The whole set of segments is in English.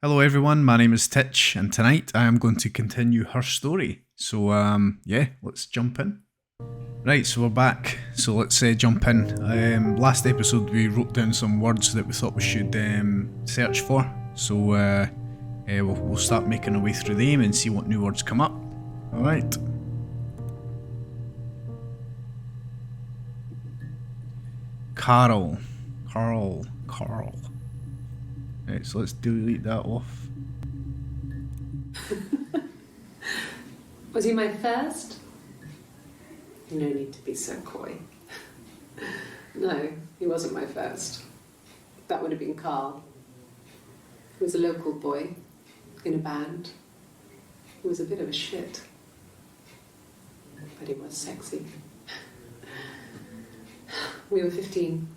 Hello everyone, my name is Tich, and tonight I am going to continue her story. So yeah, let's jump in. Right, so we're back. So let's jump in. Last episode we wrote down some words that we thought we should search for. So we'll start making our way through them and see what new words come up. Alright. Carl. Right, so let's delete that off. Was he my first? No need to be so coy. No, he wasn't my first. That would have been Carl. He was a local boy in a band. He was a bit of a shit. But he was sexy. We were 15.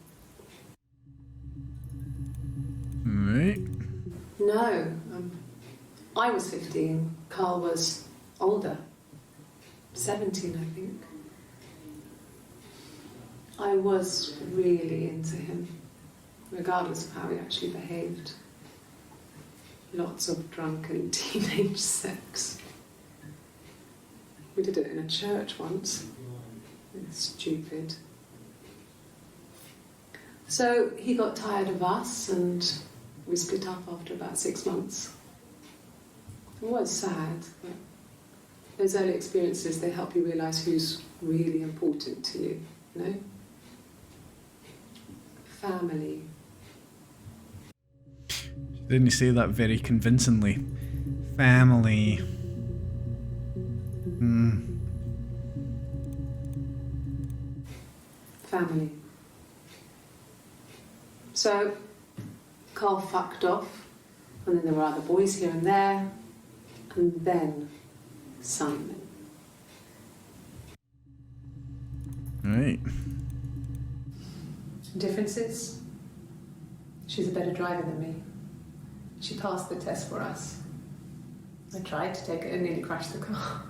Right. No, I was 15. Carl was older. 17, I think. I was really into him, regardless of how he actually behaved. Lots of drunken teenage sex. We did it in a church once. It was stupid. So he got tired of us and we split up after about 6 months. It was sad, but those early experiences, they help you realise who's really important to you, you know? Family. Didn't you say that very convincingly? Family. Family. So, Carl fucked off, and then there were other boys here and there, and then Simon. Right. Differences? She's a better driver than me. She passed the test for us. I tried to take it and nearly crashed the car.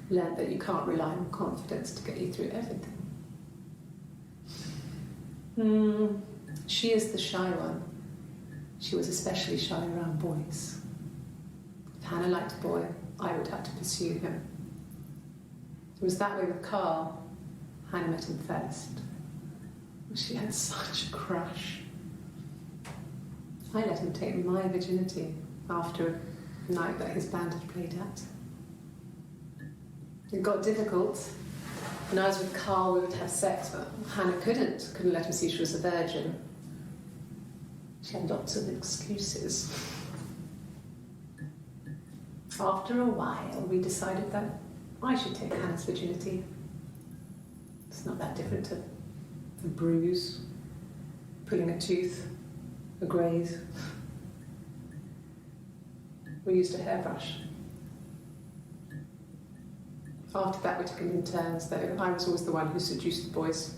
Learned that you can't rely on confidence to get you through everything. She is the shy one. She was especially shy around boys. If Hannah liked a boy, I would have to pursue him. It was that way with Carl. Hannah met him first. She had such a crush. I let him take my virginity after a night that his band had played at. It got difficult. When I was with Carl, we would have sex, but Hannah couldn't let him see she was a virgin. She had lots of excuses. After a while, we decided that I should take Hannah's virginity. It's not that different to a bruise, pulling a tooth, a graze. We used a hairbrush. After that, we took it in turns, though. I was always the one who seduced the boys.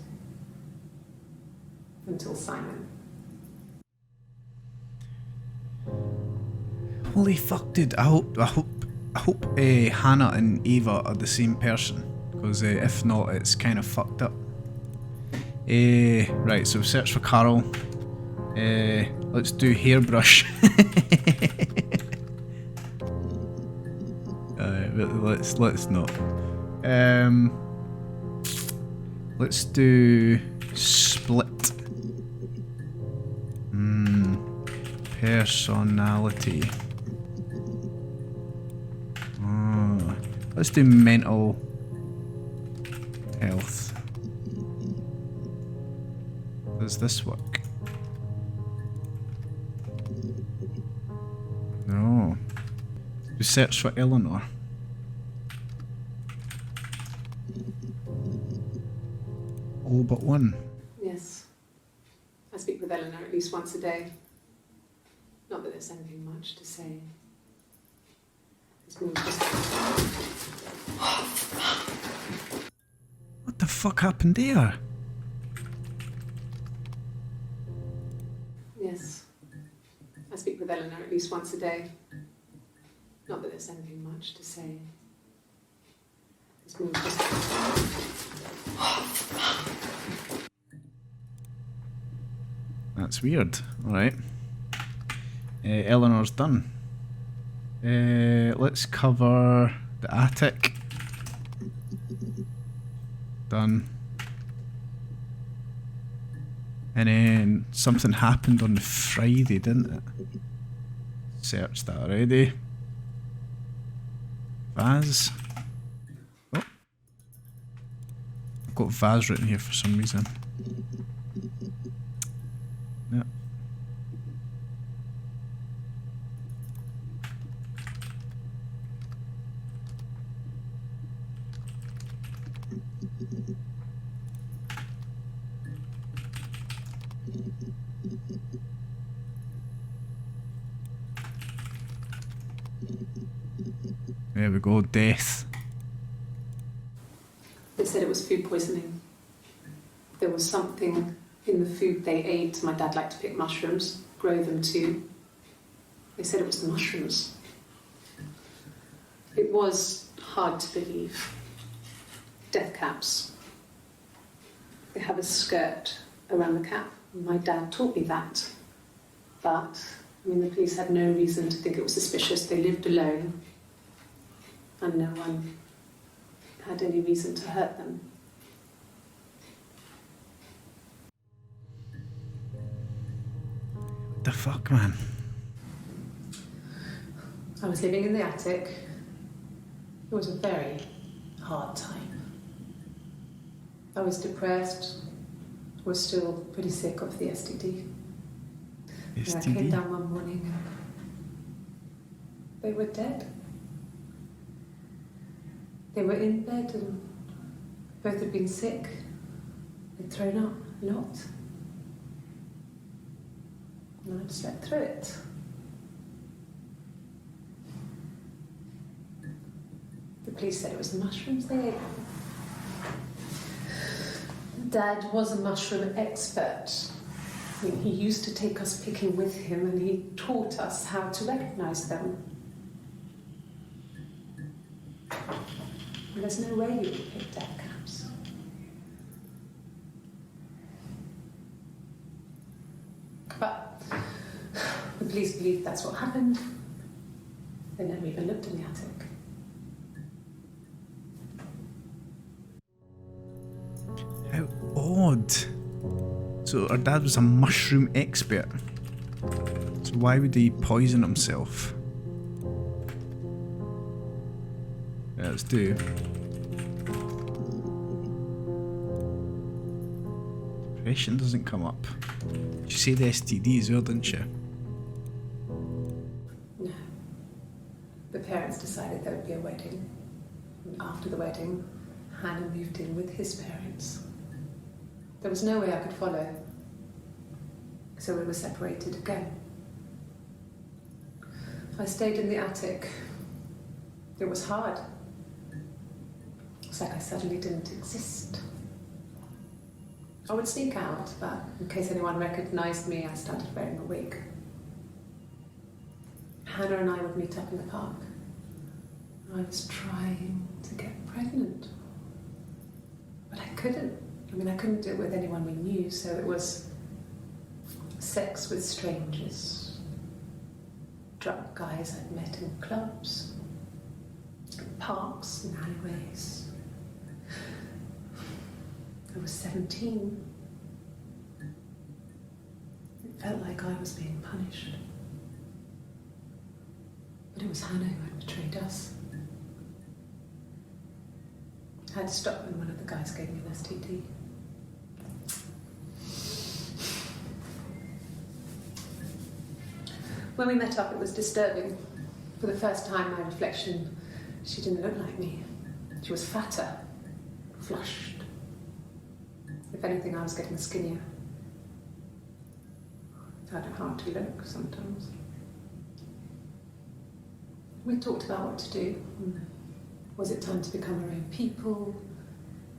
Until Simon. Holy fuck, dude! I hope Hannah and Eva are the same person, because if not, it's kind of fucked up. Right, so search for Carl. Let's do hairbrush. Let's not. Let's do split. Personality. Let's do mental health. Does this work? No. We search for Eleanor. All but one. Yes. I speak with Eleanor at least once a day. Not that there's anything much to say. It's more just... What the fuck happened there? Yes. I speak with Eleanor at least once a day. Not that there's anything much to say. It's more just... That's weird. Alright. Eleanor's done. Let's cover the attic. Done. And then something happened on the Friday, didn't it? Searched that already. Vase. Oh. I've got vase written here for some reason. Yep. There we go, death. They said it was food poisoning. There was something in the food they ate. My dad liked to pick mushrooms, grow them too. They said it was the mushrooms. It was hard to believe. Death caps. They have a skirt around the cap. My dad taught me that. But, the police had no reason to think it was suspicious. They lived alone. And no one had any reason to hurt them. What the fuck, man? I was living in the attic. It was a very hard time. I was depressed. Was still pretty sick of the STD. And I came down one morning and they were dead. They were in bed and both had been sick. They'd thrown up a lot. And I'd slept through it. The police said it was the mushrooms they ate. Dad was a mushroom expert. He used to take us picking with him and he taught us how to recognise them. There's no way you would pick death caps. But the police believe that's what happened. They never even looked in the attic. How odd. So our dad was a mushroom expert. So why would he poison himself? Yeah, let's do. Depression doesn't come up. You said STD as well, didn't you? No. The parents decided there would be a wedding. And after the wedding, Hannah moved in with his parents. There was no way I could follow. So we were separated again. I stayed in the attic. It was hard. It's like I suddenly didn't exist. I would sneak out, but in case anyone recognised me, I started wearing a wig. Hannah and I would meet up in the park. I was trying to get pregnant. But I couldn't. I couldn't do it with anyone we knew, so it was sex with strangers. Drunk guys I'd met in clubs, parks and alleyways. I was 17. It felt like I was being punished. But it was Hannah who had betrayed us. I had to stop when one of the guys gave me an STD. When we met up, it was disturbing. For the first time, my reflection, she didn't look like me. She was fatter, flushed. If anything, I was getting skinnier. I found it hard to look sometimes. We talked about what to do. Was it time to become our own people?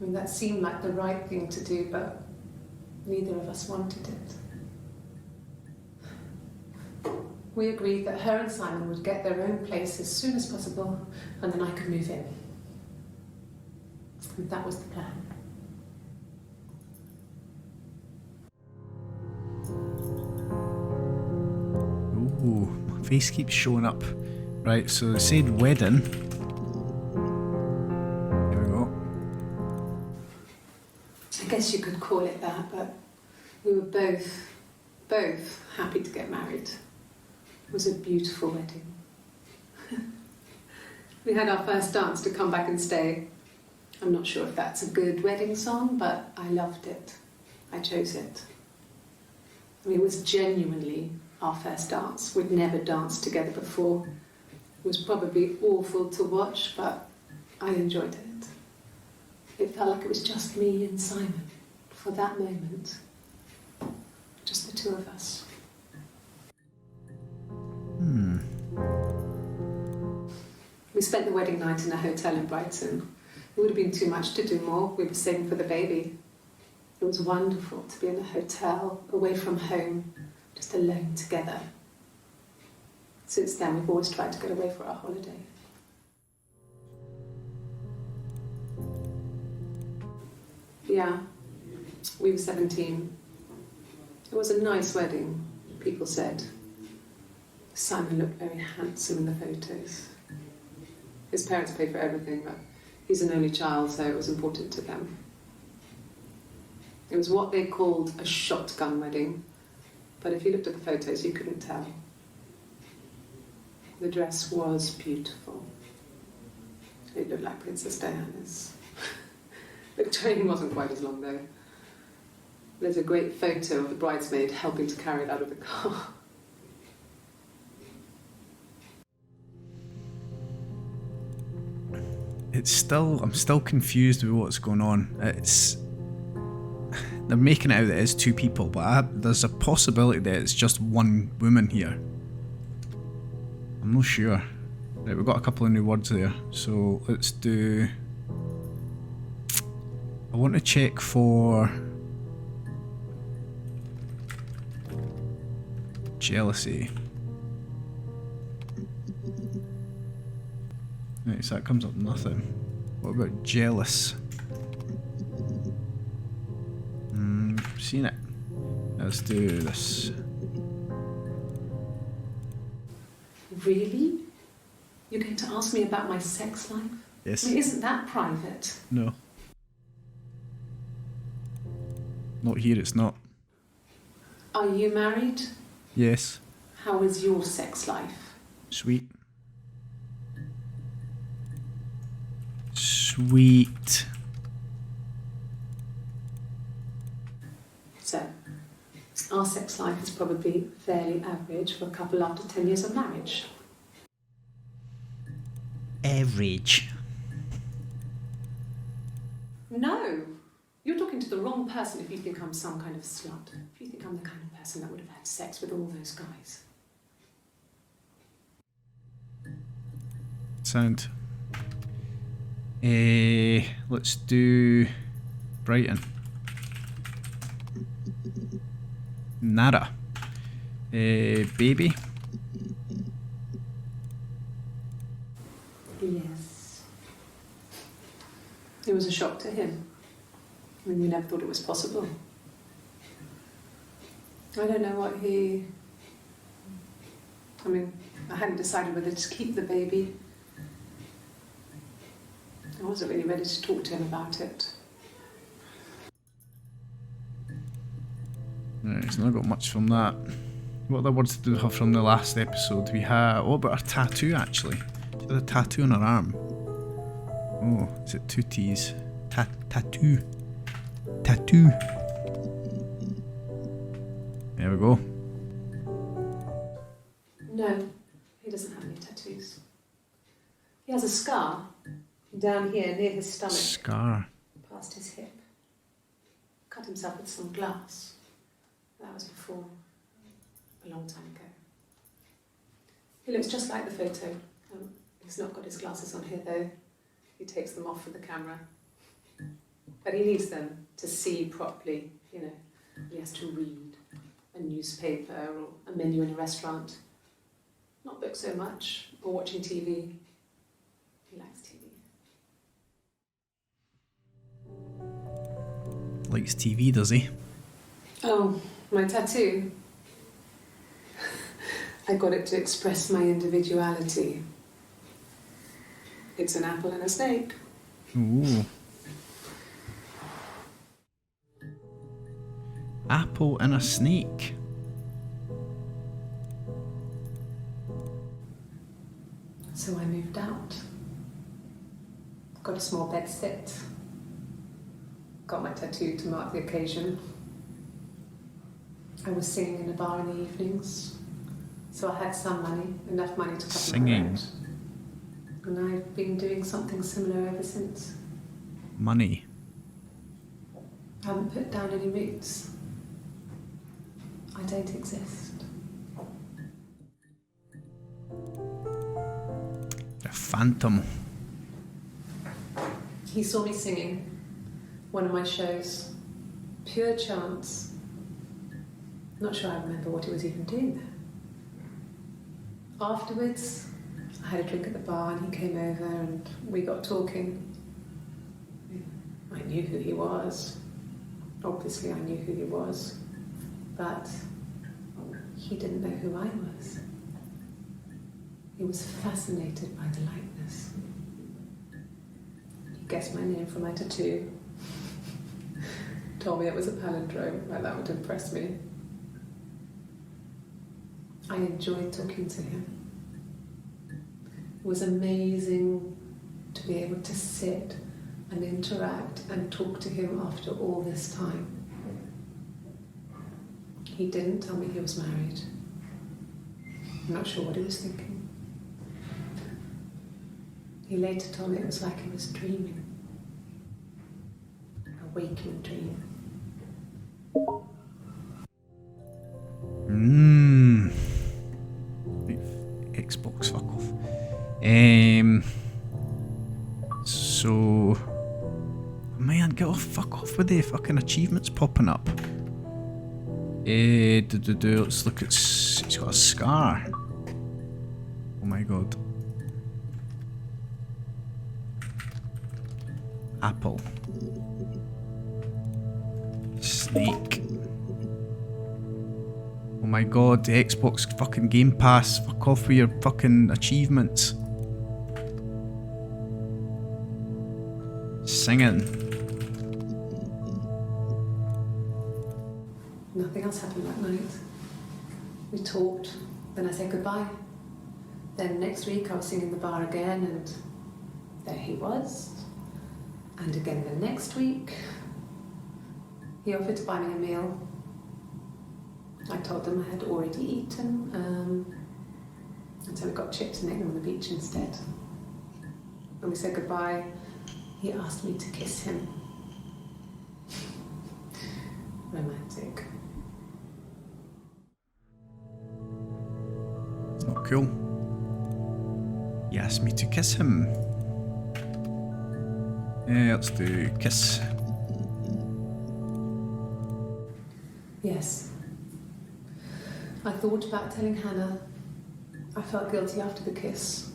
That seemed like the right thing to do, but neither of us wanted it. We agreed that her and Simon would get their own place as soon as possible, and then I could move in. And that was the plan. Ooh, my face keeps showing up. Right, so it said wedding. Here we go. I guess you could call it that, but we were both happy to get married. It was a beautiful wedding. We had our first dance to Come Back and Stay. I'm not sure if that's a good wedding song, but I loved it. I chose it. I mean, it was genuinely our first dance. We'd never danced together before. It was probably awful to watch, but I enjoyed it. It felt like it was just me and Simon for that moment. Just the two of us. We spent the wedding night in a hotel in Brighton. It would have been too much to do more. We were saving for the baby. It was wonderful to be in a hotel, away from home, just alone together. Since then, we've always tried to get away for our holiday. Yeah, we were 17. It was a nice wedding, people said. Simon looked very handsome in the photos. His parents paid for everything, but he's an only child, so it was important to them. It was what they called a shotgun wedding, but if you looked at the photos, you couldn't tell. The dress was beautiful. It looked like Princess Diana's. The train wasn't quite as long, though. There's a great photo of the bridesmaid helping to carry it out of the car. I'm still confused with what's going on. They're making it out that it's two people, but there's a possibility that it's just one woman here. I'm not sure. Right, we've got a couple of new words there, so let's do... I want to check for... jealousy. Right, so that comes up nothing. What about jealous? Seen it. Let's do this. Really? You're going to ask me about my sex life? Yes. I mean, isn't that private? No. Not here, it's not. Are you married? Yes. How is your sex life? Sweet. Sweet. So, our sex life is probably fairly average for a couple after 10 years of marriage. Average. No! You're talking to the wrong person if you think I'm some kind of slut. If you think I'm the kind of person that would have had sex with all those guys. Sound. Let's do Brighton. Nada. Baby. Yes. It was a shock to him. I mean, we never thought it was possible. I don't know what he... I mean, I hadn't decided whether to keep the baby. I wasn't really ready to talk to him about it. Right, it's not got much from that. What other words did we have from the last episode? We had... what about our tattoo, actually? She had a tattoo on her arm. Oh, is it two T's? Tattoo. Tattoo. There we go. No, he doesn't have any tattoos. He has a scar down here near his stomach, Scar. past his hip. Cut himself with some glass. That was before, a long time ago. He looks just like the photo. He's not got his glasses on here though. He takes them off for the camera. But he needs them to see properly, you know. He has to read a newspaper or a menu in a restaurant. Not book so much, or watching TV. He likes TV. Likes TV, does he? Oh, my tattoo. I got it to express my individuality. It's an apple and a snake. Ooh. Apple and a snake. So I moved out. Got a small bed sit. Got my tattoo to mark the occasion. I was singing in a bar in the evenings, so I had some money, enough money to cover my rent. And I've been doing something similar ever since. Money. I haven't put down any roots. I don't exist. A phantom. He saw me singing one of my shows. Pure chance. Not sure I remember what he was even doing there. Afterwards, I had a drink at the bar and he came over and we got talking. I knew who he was. Obviously I knew who he was. But he didn't know who I was. He was fascinated by the likeness. He guessed my name from my tattoo. Told me it was a palindrome, like that would impress me. I enjoyed talking to him. It was amazing to be able to sit and interact and talk to him after all this time. He didn't tell me he was married. I'm not sure what he was thinking. He later told me it was like he was dreaming. A waking dream. Xbox, fuck off. So... Man, get off, fuck off with the fucking achievements popping up. Let's look at... He's got a scar. Oh my god. Apple. Snake. Oh my god, the Xbox fucking Game Pass. Fuck off with your fucking achievements. Singing. Nothing else happened that night. We talked, then I said goodbye. Then next week I was singing in the bar again and there he was. And again the next week, he offered to buy me a meal. I told him I had already eaten, and so we got chips and ate them on the beach instead. When we said goodbye, he asked me to kiss him. Romantic. Not cool. He asked me to kiss him. Yeah, let's do kiss. Yes. I thought about telling Hannah. I felt guilty after the kiss.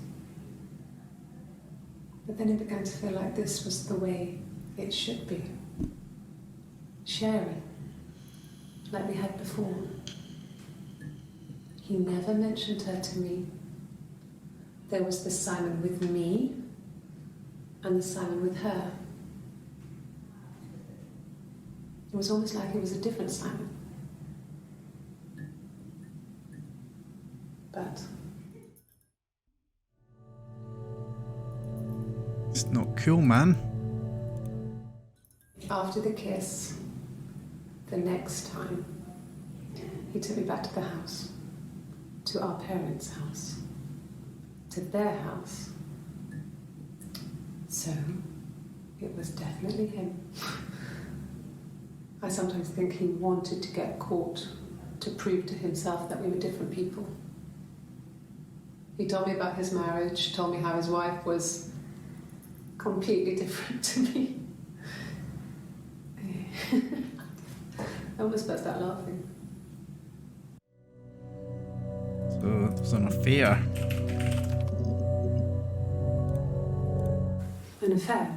But then it began to feel like this was the way it should be. Sharing, like we had before. He never mentioned her to me. There was the Simon with me and the Simon with her. It was almost like it was a different Simon. But It's not cool, man. after the kiss, the next time, he took me back to the house, to our parents' house, to their house. So, it was definitely him. I sometimes think he wanted to get caught to prove to himself that we were different people. He told me about his marriage, told me how his wife was completely different to me. I almost burst out laughing. So there's an affair. An affair?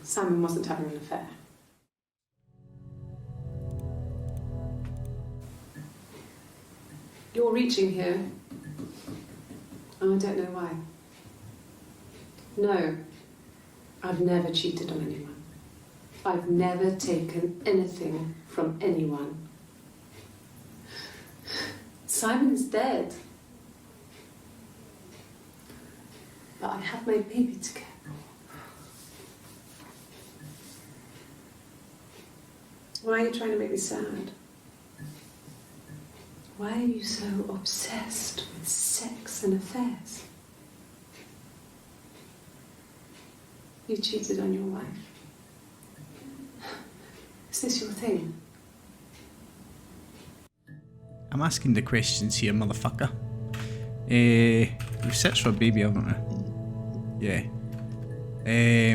Simon wasn't having an affair. You're reaching here. And I don't know why. No, I've never cheated on anyone. I've never taken anything from anyone. Simon's dead. But I have my baby to care for. Why are you trying to make me sad? Why are you so obsessed with sex and affairs? You cheated on your wife. Is this your thing? I'm asking the questions here, motherfucker. We've searched for a baby, haven't we? Yeah. I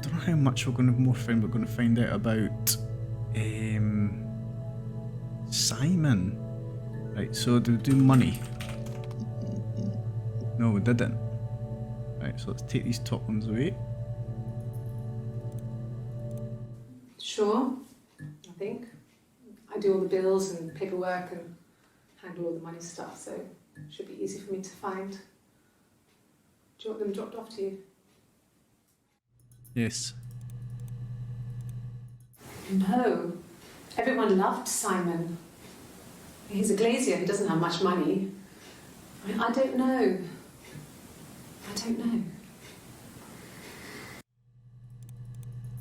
don't know how much we're going to find out about Simon. Right, so do we do money? No, we didn't. Right, so let's take these top ones away. Sure, I think. I do all the bills and paperwork and handle all the money stuff, so it should be easy for me to find. Do you want them dropped off to you? Yes. No. Everyone loved Simon. He's a glazier who doesn't have much money. I don't know. I don't know.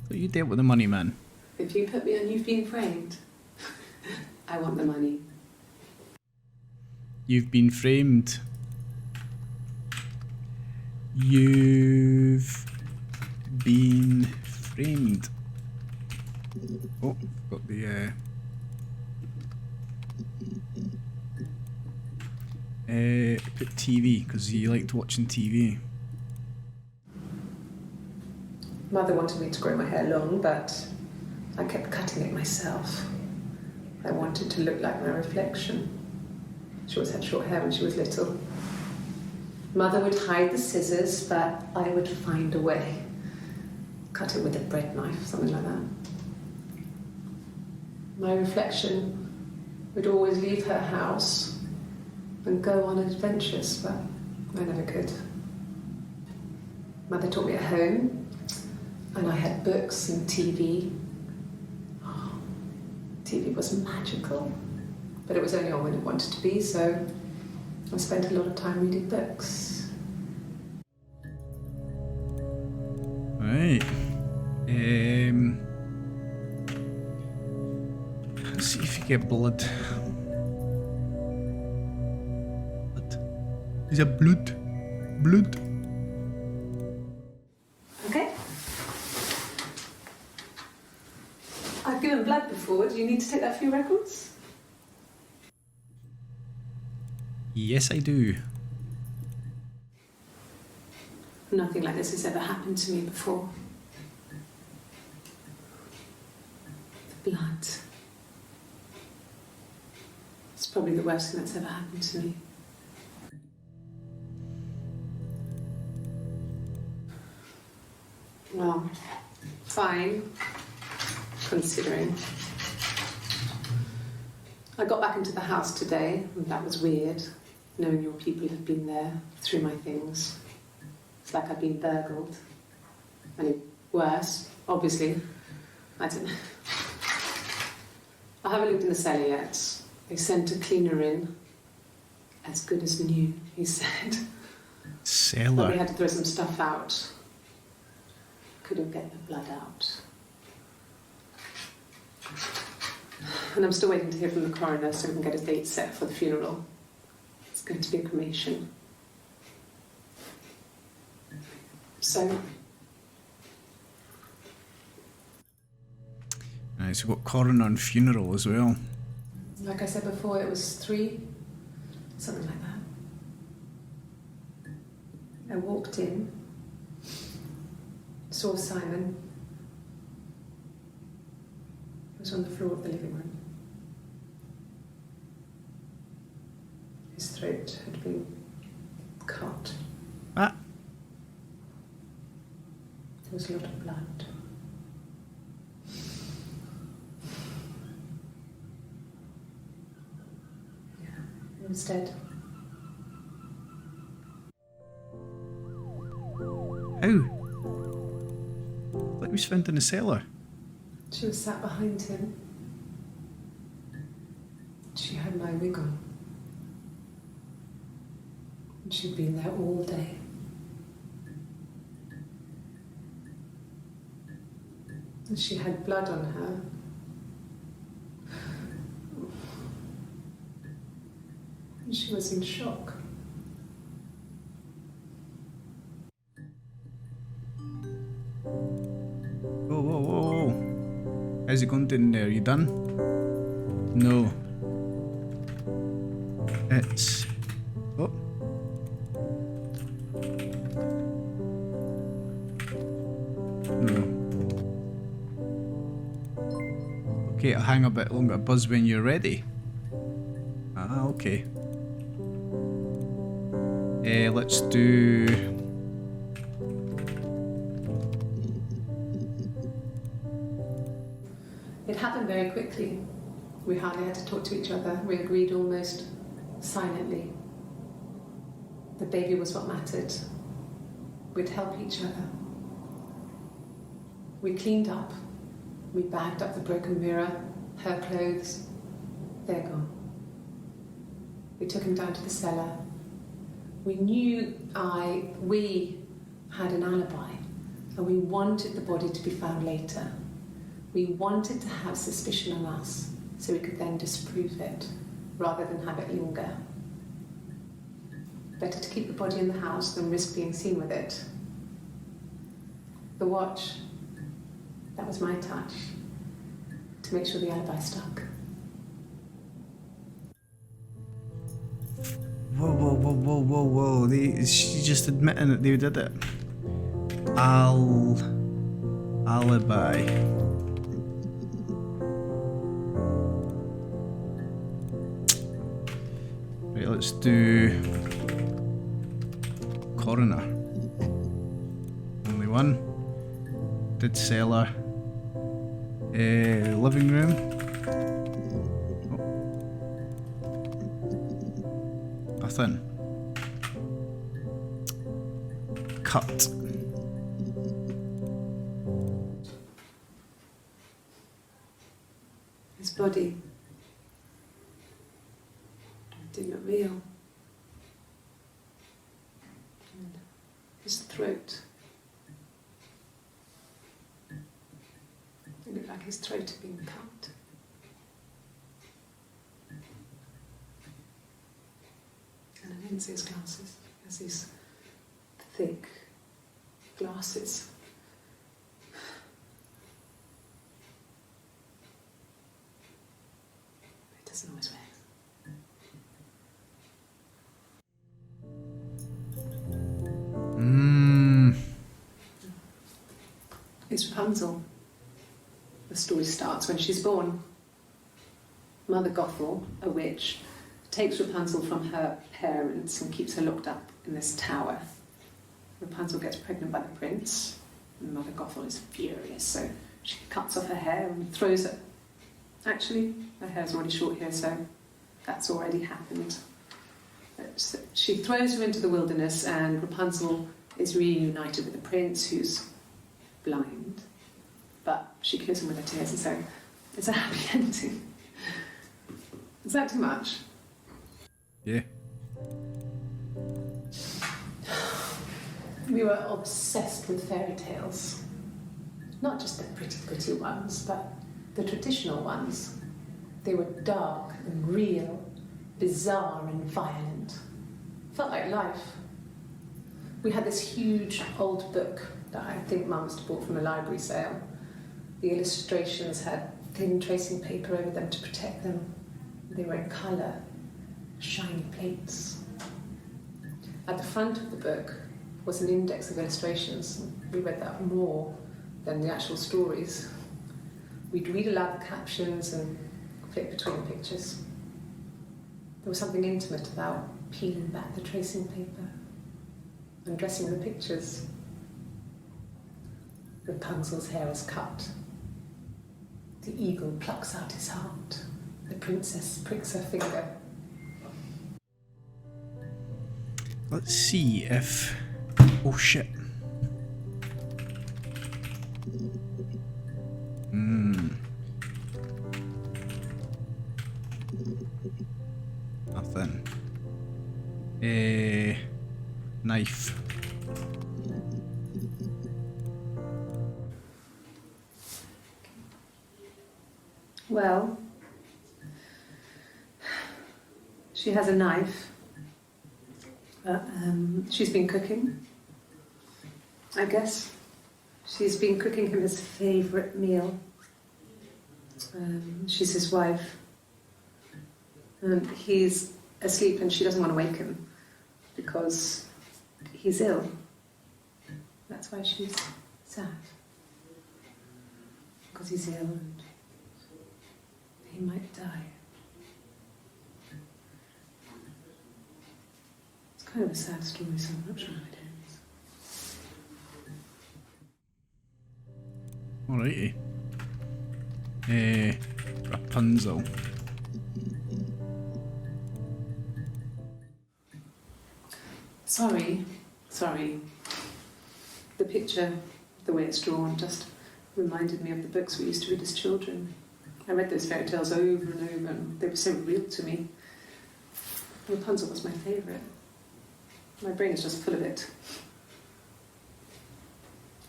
So you dealt with the money, man. If you put me on You've Been Framed, I want the money. You've been framed. You've been framed. Oh, got the put TV because you liked watching TV. Mother wanted me to grow my hair long, but I kept cutting it myself. I wanted to look like my reflection. She always had short hair when she was little. Mother would hide the scissors, but I would find a way. Cut it with a bread knife, something like that. My reflection would always leave her house and go on adventures, but I never could. Mother taught me at home, and I had books and TV. Oh, TV was magical, but it was only on when it wanted to be, so I spent a lot of time reading books. Right. Let's see if you get blood. Blood. Is it blood? Blood. Okay. I've given blood before. Do you need to take that for your records? Yes, I do. Nothing like this has ever happened to me before. The blood. It's probably the worst thing that's ever happened to me. Well, fine, considering. I got back into the house today, and that was weird, knowing your people had been there through my things. It's like I've been burgled. Only worse, obviously. I don't know. I haven't looked in the cellar yet. They sent a cleaner in. As good as new, he said. But Cellar. we had to throw some stuff out. Couldn't get the blood out. And I'm still waiting to hear from the coroner so we can get a date set for the funeral. It's going to be a cremation. So, Right, so we've got coroner and funeral as well. like I said before, it was 3, something like that. I walked in, saw Simon. He was on the floor of the living room. His throat had been cut. Ah, There was a lot of blood. instead. How? Like he was found in the cellar. She was sat behind him. She had my wig on. And she'd been there all day. And she had blood on her. And she was in shock. Whoa, whoa, whoa, whoa. How's it going down there? You done? No. It's... Oh. No. Okay, I'll hang a bit longer. Buzz when you're ready. Ah, okay. Let's do... It happened very quickly. We hardly had to talk to each other. We agreed almost silently. The baby was what mattered. We'd help each other. We cleaned up. We bagged up the broken mirror, her clothes. They're gone. We took him down to the cellar. We knew we had an alibi, and we wanted the body to be found later. We wanted to have suspicion on us, so we could then disprove it, rather than have it linger. Better to keep the body in the house than risk being seen with it. The watch, that was my touch, to make sure the alibi stuck. Whoa, whoa, whoa, whoa, whoa, whoa. She's just admitting that they did it. Alibi. Right, let's do coroner. Only one. Did cellar. Living room. Oh. Nothing. Cut. His body did not real. And his throat. It looked like his throat had been cut. And I didn't see his glasses. There's these thick glasses. It doesn't always wear. It's Rapunzel. The story starts when she's born. Mother Gothel, a witch, takes Rapunzel from her parents and keeps her locked up in this tower. Rapunzel gets pregnant by the prince, and Mother Gothel is furious, so she cuts off her hair and throws it. Actually, her hair's already short here, so that's already happened. So she throws her into the wilderness, and Rapunzel is reunited with the prince, who's blind, but she kills him with her tears, and so it's a happy ending. Is that too much? Yeah. We were obsessed with fairy tales. Not just the pretty ones, but the traditional ones. They were dark and real, bizarre and violent. Felt like life. We had this huge old book that I think Mum must have bought from a library sale. The illustrations had thin tracing paper over them to protect them. They were in colour, shiny plates. At the front of the book was an index of illustrations. We read that more than the actual stories. We'd read aloud the captions and flip between the pictures. There was something intimate about peeling back the tracing paper, undressing the pictures. Rapunzel's hair is cut. The eagle plucks out his heart. The princess pricks her finger. Let's see if... Oh shit. Nothing. Knife. Well, she has a knife. She's been cooking, I guess. She's been cooking him his favourite meal. She's his wife. And he's asleep and she doesn't want to wake him because he's ill. That's why she's sad. Because he's ill and he might die. It's kind of a sad story, so I'm not sure how it ends. Alrighty. Rapunzel. Sorry. The picture, the way it's drawn, just reminded me of the books we used to read as children. I read those fairy tales over and over, and they were so real to me. Rapunzel was my favourite. My brain is just full of it.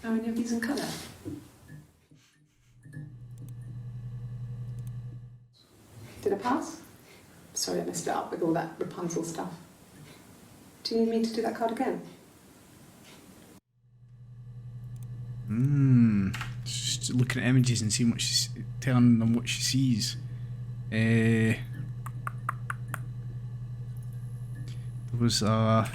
Are any of these in colour? Did I pass? Sorry, I messed it up with all that Rapunzel stuff. Do you need me to do that card again? Just looking at images and seeing what she's telling them what she sees. There was a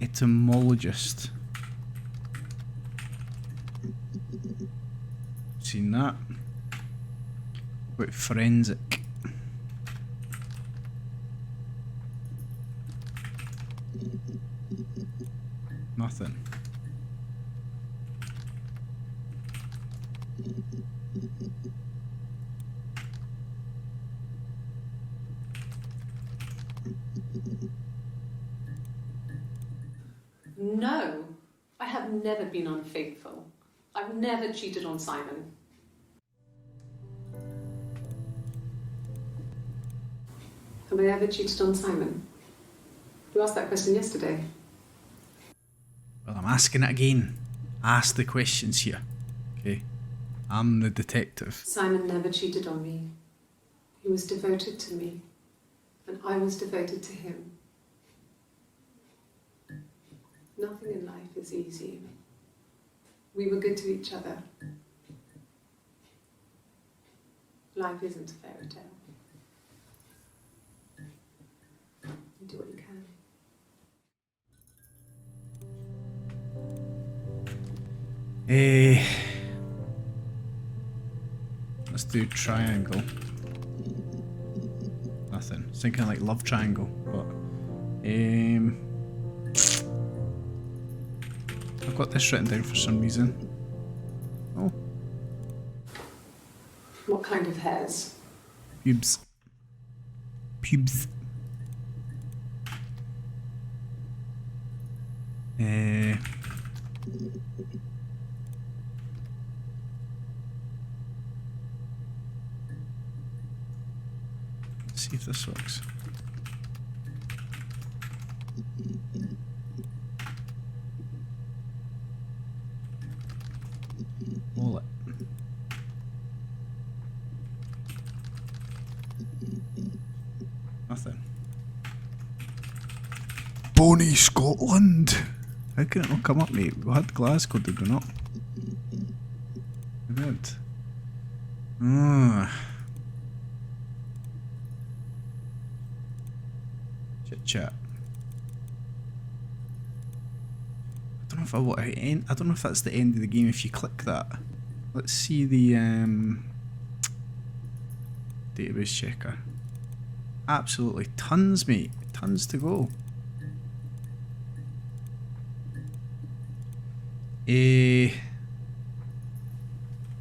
etymologist. Seen that? About forensic. Nothing. No, I have never been unfaithful. I've never cheated on Simon. Have I ever cheated on Simon? You asked that question yesterday. Well, I'm asking it again. Ask the questions here. Okay? I'm the detective. Simon never cheated on me. He was devoted to me, and I was devoted to him. Nothing in life is easy. We were good to each other. Life isn't a fairy tale. You do what you can. Let's do triangle. Nothing. It's thinking like love triangle, but I've got this written down for some reason. Oh, What kind of hairs? pubes. Pubes. Let's see if this works. Wallet. Nothing. Bonnie, Scotland! How can it not come up, mate? We had Glasgow, did we not? We did. Chit chat. I don't know if I want to end. I don't know if that's the end of the game if you click that. Let's see the database checker. Absolutely tons, mate. Tons to go.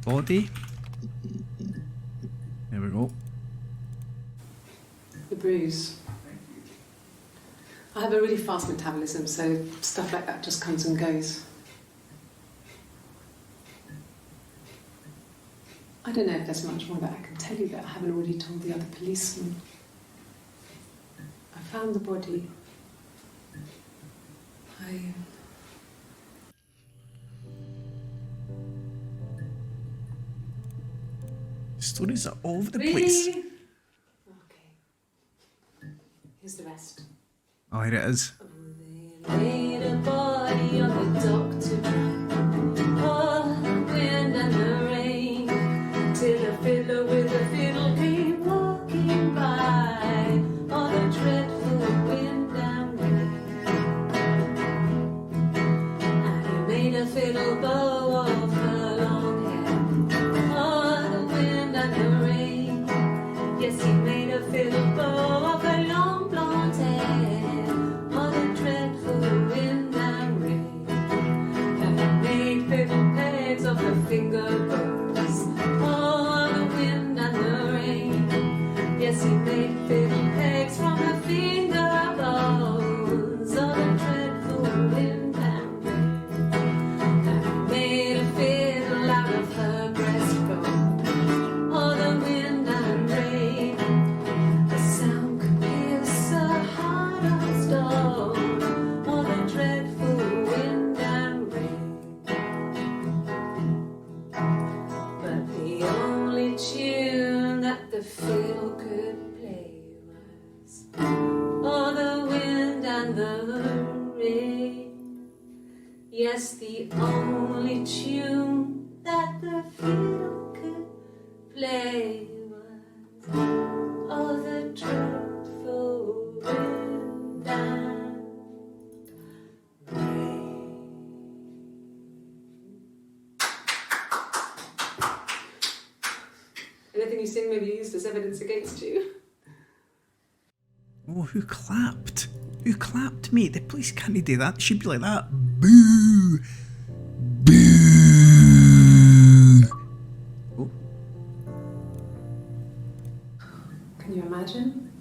Body. There we go. The bruise. I have a really fast metabolism, so stuff like that just comes and goes. I don't know if there's much more that I can tell you that I haven't already told the other policemen. I found the body. Stories are all over the Really? place. Okay. Here's the rest. Oh, here it is. They laid a body on the doctor. Oh, the wind and the rain. Till a fiddler with a fiddle came walking by. Oh, the dreadful wind and rain. And he made a fiddle bow of her long hair. Oh, the wind and the rain. Yes, he made a fiddle bow of her long blonde hair. Oh, the dreadful wind and rain. And he made fiddle pegs of her finger bows. Oh, the wind and the rain. Yes, he made fiddle pegs from her finger bows. Oh, the dreadful wind and rain. And he made a fiddle out of her breastbone. Oh, the wind and rain. The sound could pierce a heart of stone. Oh, the dreadful wind and rain. But the only tune that the fiddle could play was oh, the wind and the rain. Yes, the only tune that the fiddle could play was oh, the dreadful wind and rain. Anything you sing may be used as evidence against you. Oh, who clapped? Who clapped, mate? The police can't do that. They should be like that. Boo! Boo! Oh, Can you imagine?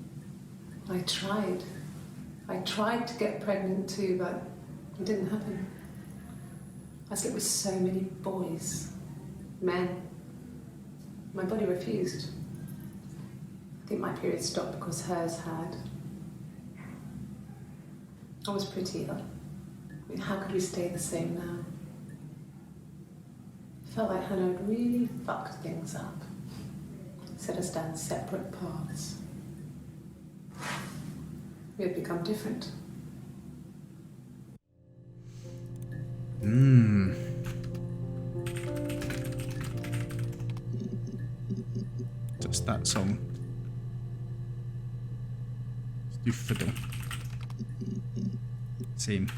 I tried. I tried to get pregnant too, but it didn't happen. I slept with so many boys, men. My body refused. I think my period stopped because hers had. I was prettier. I mean, how could we stay the same now? I felt like Hannah had really fucked things up. Set us down separate paths. We had become different. Just that song. Let's do fiddle. Same.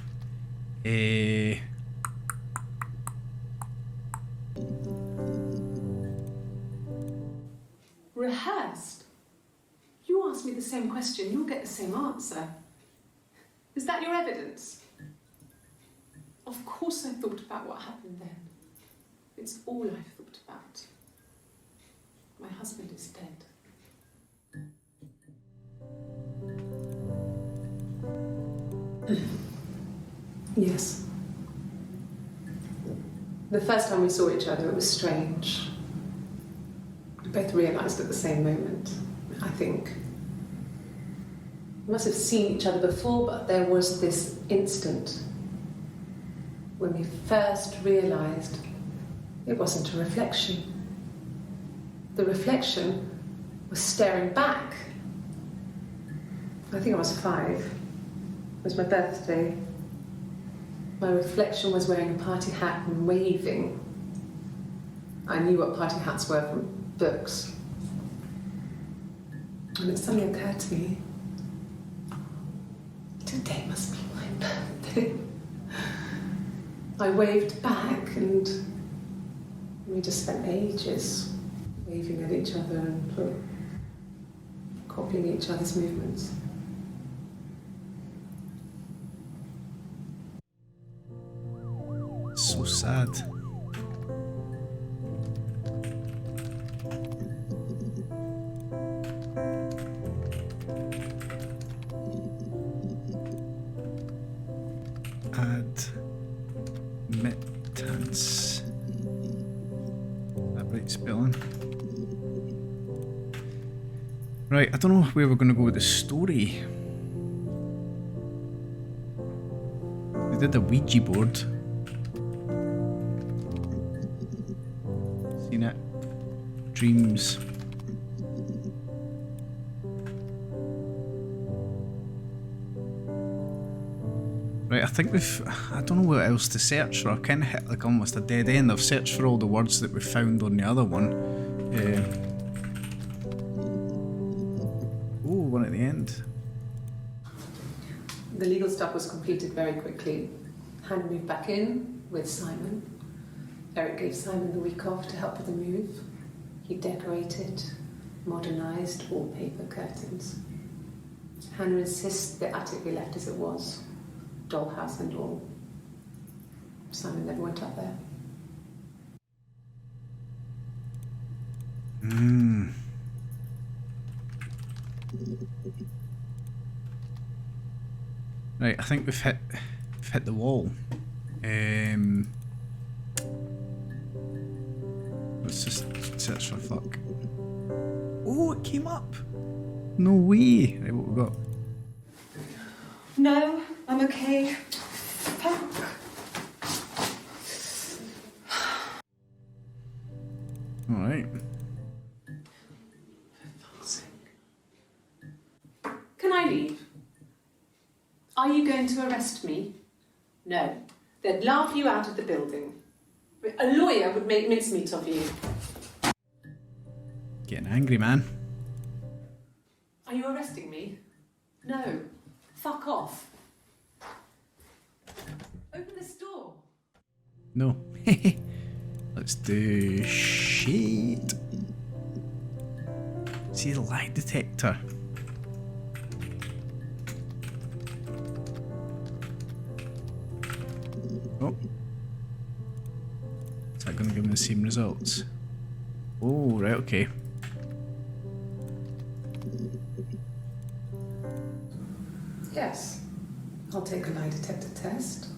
Rehearsed? You ask me the same question, you'll get the same answer. Is that your evidence? Of course I thought about what happened then. It's all I've thought about. My husband is dead. Yes. The first time we saw each other, it was strange. We both realised at the same moment, I think. We must have seen each other before, but there was this instant when we first realised it wasn't a reflection. The reflection was staring back. I think I was 5. It was my birthday. My reflection was wearing a party hat and waving. I knew what party hats were from books. And it suddenly occurred to me, today must be my birthday. I waved back and we just spent ages waving at each other and copying each other's movements. so sad. Right, I don't know where we're going to go with the story. We did a Ouija board. Seen it? Dreams. Right, I think I don't know what else to search for. I've kind of hit like almost a dead end. I've searched for all the words that we found on the other one. Oh, one at the end. The legal stuff was completed very quickly. Hannah moved back in with Simon. Eric gave Simon the week off to help with the move. He decorated, modernised wallpaper, curtains. Hannah insists the attic be left as it was, dollhouse and all. Simon never went up there. Right, I think we've hit the wall. Let's just search for fuck. Oh, it came up. No way. Right, what we got? No, I'm okay. Fuck. All right. Can I leave? Are you going to arrest me? No. They'd laugh you out of the building. A lawyer would make mincemeat of you. Getting angry, man. Are you arresting me? No. Fuck off. Open this door. No. Let's do shit. See the lie detector. Oh. Is that going to give me the same results? Oh, right, okay. Yes. I'll take a lie detector test.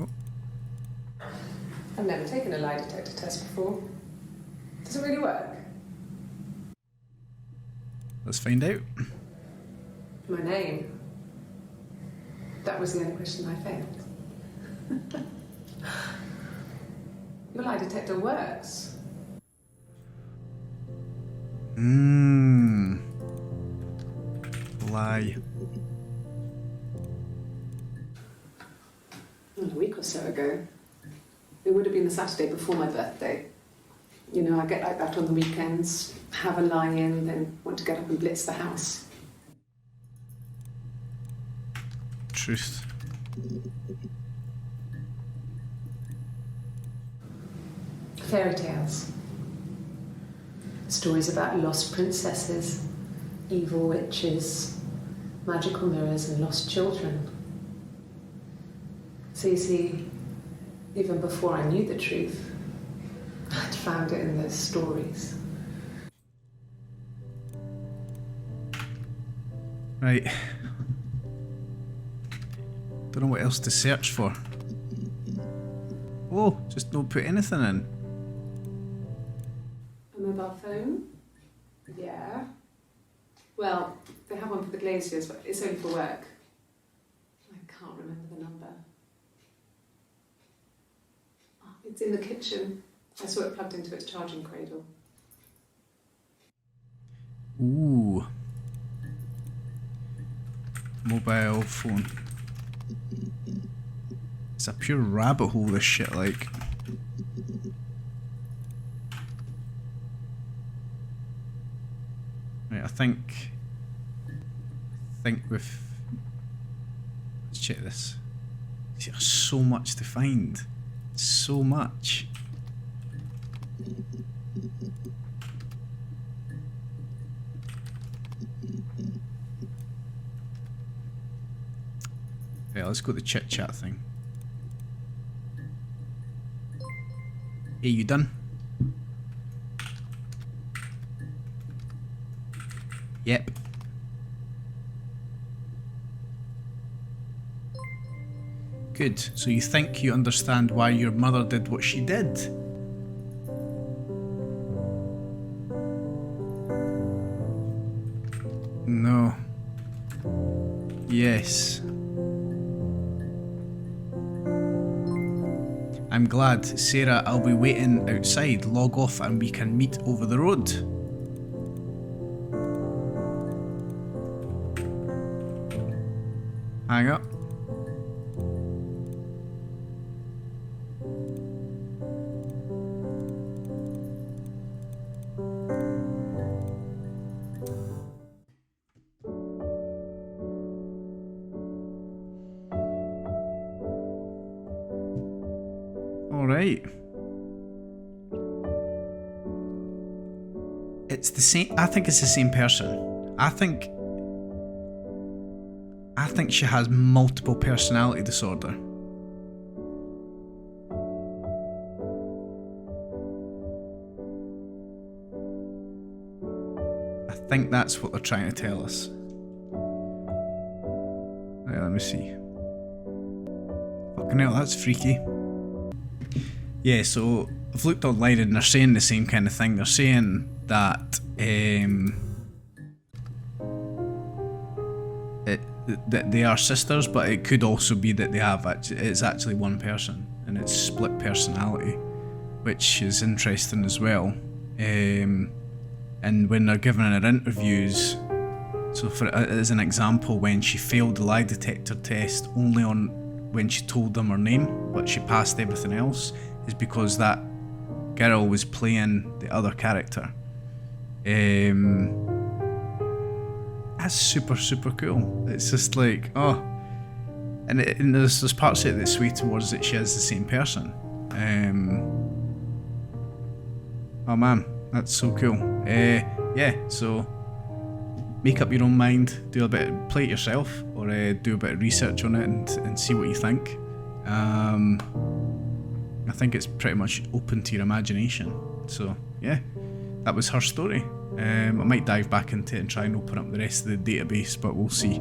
Oh. I've never taken a lie detector test before. Does it really work? Let's find out. My name. That was the only question I failed. Your lie detector works. Lie. A week or so ago. It would have been the Saturday before my birthday. You know, I get like that on the weekends, have a lie-in, then want to get up and blitz the house. Truth. Fairy tales. Stories about lost princesses, evil witches, magical mirrors and lost children. So you see, even before I knew the truth, I'd found it in those stories. Right. Don't know what else to search for. Oh, just don't put anything in. A mobile phone? Yeah. Well, they have one for the glaziers, but it's only for work. I can't remember the number. Oh, it's in the kitchen. I saw it plugged into its charging cradle. Ooh. Mobile phone. It's a pure rabbit hole, this shit, like. Right, I think we've... Let's check this. See, there's so much to find. So much. Yeah, let's go to the chit chat thing. Hey, you done? Yep. Good. So you think you understand why your mother did what she did? Yes. I'm glad. Sarah, I'll be waiting outside. Log off and we can meet over the road. Hang up. Alright. It's the same. I think it's the same person. I think she has multiple personality disorder. I think that's what they're trying to tell us. Right, let me see. Fucking hell, that's freaky. Yeah, so I've looked online and they're saying the same kind of thing. They're saying that that they are sisters, but it could also be that it's actually one person and it's split personality, which is interesting as well. And when they're giving her interviews, so as an example, when she failed the lie detector test only on when she told them her name, but she passed everything else, is because that girl was playing the other character. That's super, super cool. It's just like, oh, and there's parts of it that's sweet towards that she is the same person. Oh man, that's so cool. Yeah, so make up your own mind, play it yourself, or do a bit of research on it and see what you think. I think it's pretty much open to your imagination. So yeah, that was her story. I might dive back into it and try and open up the rest of the database, but we'll see.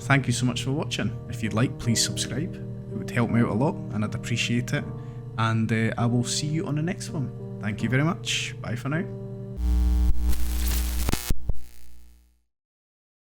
Thank you so much for watching. If you'd like, please subscribe. It would help me out a lot and I'd appreciate it. And I will see you on the next one. Thank you very much. Bye for now.